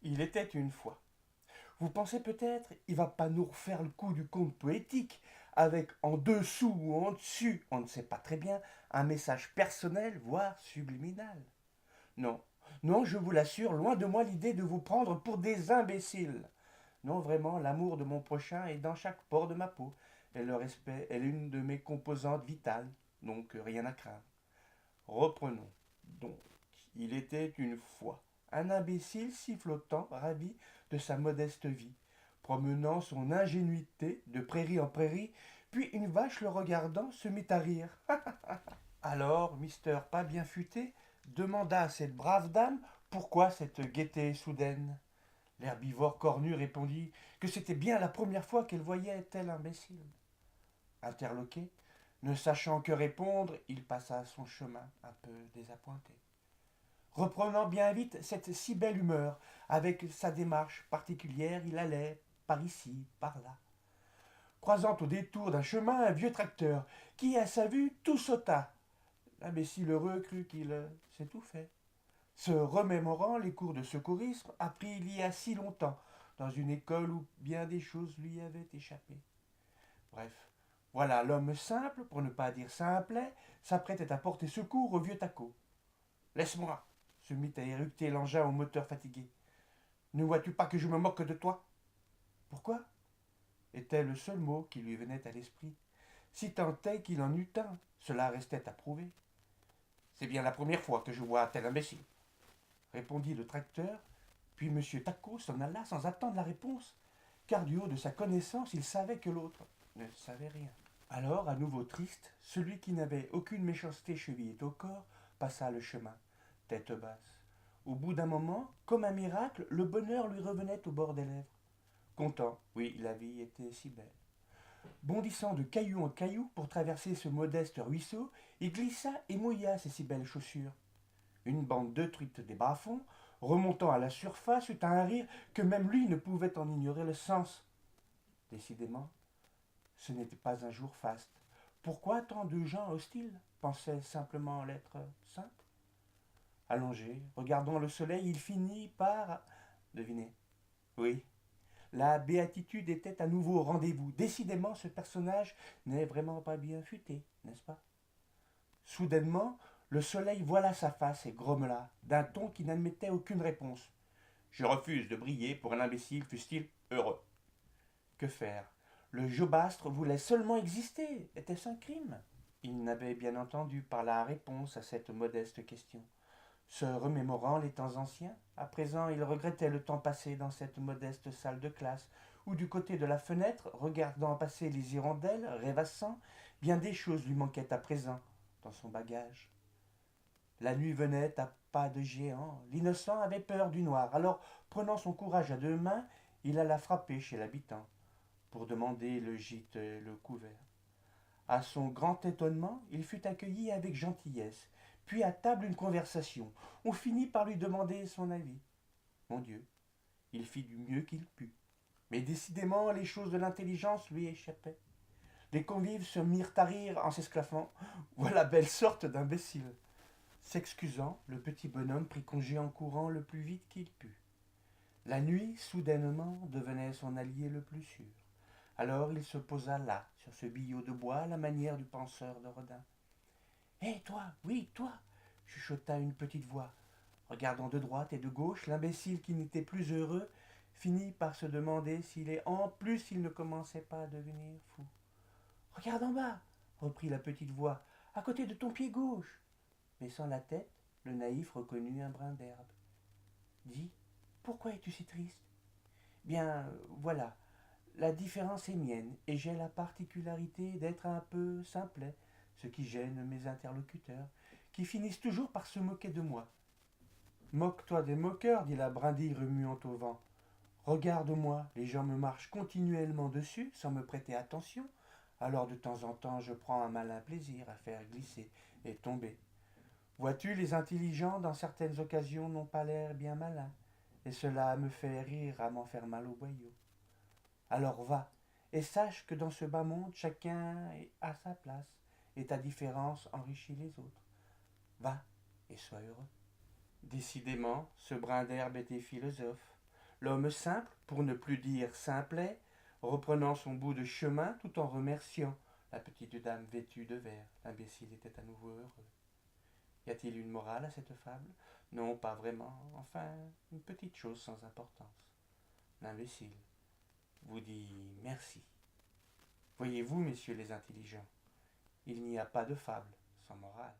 Il était une fois. Vous pensez peut-être, il va pas nous refaire le coup du conte poétique, avec en dessous ou en dessus, on ne sait pas très bien, un message personnel, voire subliminal. Non, non, je vous l'assure, loin de moi l'idée de vous prendre pour des imbéciles. Non, vraiment, l'amour de mon prochain est dans chaque pore de ma peau, et le respect est l'une de mes composantes vitales, donc rien à craindre. Reprenons. Donc, il était une fois un imbécile sifflotant, ravi de sa modeste vie, promenant son ingénuité de prairie en prairie, puis une vache le regardant se mit à rire. Alors, Mister Pas bien futé demanda à cette brave dame pourquoi cette gaieté soudaine. L'herbivore cornu répondit que c'était bien la première fois qu'elle voyait tel imbécile. Interloqué, ne sachant que répondre, il passa son chemin, un peu désappointé. Reprenant bien vite cette si belle humeur, avec sa démarche particulière, il allait par ici, par là, croisant au détour d'un chemin un vieux tracteur, qui, à sa vue, tout sauta. L'imbécile heureux crut qu'il s'étouffait. Se remémorant les cours de secourisme appris il y a si longtemps, dans une école où bien des choses lui avaient échappé. Bref, voilà l'homme simple, pour ne pas dire simplet, s'apprêtait à porter secours au vieux taco. Laisse-moi, se mit à éructer l'engin au moteur fatigué. Ne vois-tu pas que je me moque de toi? Pourquoi? Était le seul mot qui lui venait à l'esprit. Si tant est qu'il en eût un, cela restait à prouver. C'est bien la première fois que je vois un tel imbécile, répondit le tracteur, puis M. Taco s'en alla sans attendre la réponse, car du haut de sa connaissance, il savait que l'autre ne savait rien. Alors, à nouveau triste, celui qui n'avait aucune méchanceté chevillée au corps passa le chemin, tête basse. Au bout d'un moment, comme un miracle, le bonheur lui revenait au bord des lèvres. Content, oui, la vie était si belle. Bondissant de caillou en caillou pour traverser ce modeste ruisseau, il glissa et mouilla ses si belles chaussures. Une bande de truites des bas-fonds, remontant à la surface, eut un rire que même lui ne pouvait en ignorer le sens. Décidément, ce n'était pas un jour faste. Pourquoi tant de gens hostiles pensait simplement l'être simple. Allongé, regardant le soleil, il finit par deviner. Oui, la béatitude était à nouveau au rendez-vous. Décidément, ce personnage n'est vraiment pas bien futé, n'est-ce pas? Soudainement, le soleil voila sa face et grommela, d'un ton qui n'admettait aucune réponse. Je refuse de briller pour un imbécile, fût-il heureux. Que faire? Le Jobastre voulait seulement exister. Était-ce un crime? Il n'avait bien entendu par la réponse à cette modeste question. Se remémorant les temps anciens, à présent il regrettait le temps passé dans cette modeste salle de classe, où du côté de la fenêtre, regardant passer les hirondelles, rêvassant, bien des choses lui manquaient à présent dans son bagage. La nuit venait à pas de géant, l'innocent avait peur du noir, alors prenant son courage à deux mains, il alla frapper chez l'habitant, pour demander le gîte et le couvert. À son grand étonnement, il fut accueilli avec gentillesse, puis à table une conversation. On finit par lui demander son avis. Mon Dieu, il fit du mieux qu'il put. Mais décidément, les choses de l'intelligence lui échappaient. Les convives se mirent à rire en s'esclaffant. Voilà belle sorte d'imbécile. S'excusant, le petit bonhomme prit congé en courant le plus vite qu'il put. La nuit, soudainement, devenait son allié le plus sûr. Alors il se posa là, sur ce billot de bois, à la manière du penseur de Rodin. Hé, toi, oui, toi, chuchota une petite voix. Regardant de droite et de gauche, l'imbécile qui n'était plus heureux finit par se demander s'il est en plus il ne commençait pas à devenir fou. Regarde en bas, reprit la petite voix, à côté de ton pied gauche. Baissant la tête, le naïf reconnut un brin d'herbe. Dis, pourquoi es-tu si triste? Bien, voilà, la différence est mienne, et j'ai la particularité d'être un peu simplet, ce qui gêne mes interlocuteurs, qui finissent toujours par se moquer de moi. Moque-toi des moqueurs, dit la brindille remuant au vent. Regarde-moi, les gens me marchent continuellement dessus, sans me prêter attention, alors de temps en temps je prends un malin plaisir à faire glisser et tomber. Vois-tu, les intelligents, dans certaines occasions, n'ont pas l'air bien malins, et cela me fait rire à m'en faire mal au boyau. Alors va, et sache que dans ce bas monde, chacun est à sa place, et ta différence enrichit les autres. Va, et sois heureux. Décidément, ce brin d'herbe était philosophe. L'homme simple, pour ne plus dire simplet, reprenant son bout de chemin tout en remerciant la petite dame vêtue de vert. L'imbécile était à nouveau heureux. Y a-t-il une morale à cette fable? Non, pas vraiment. Enfin, une petite chose sans importance. L'imbécile vous dit merci. Voyez-vous, messieurs les intelligents, il n'y a pas de fable sans morale.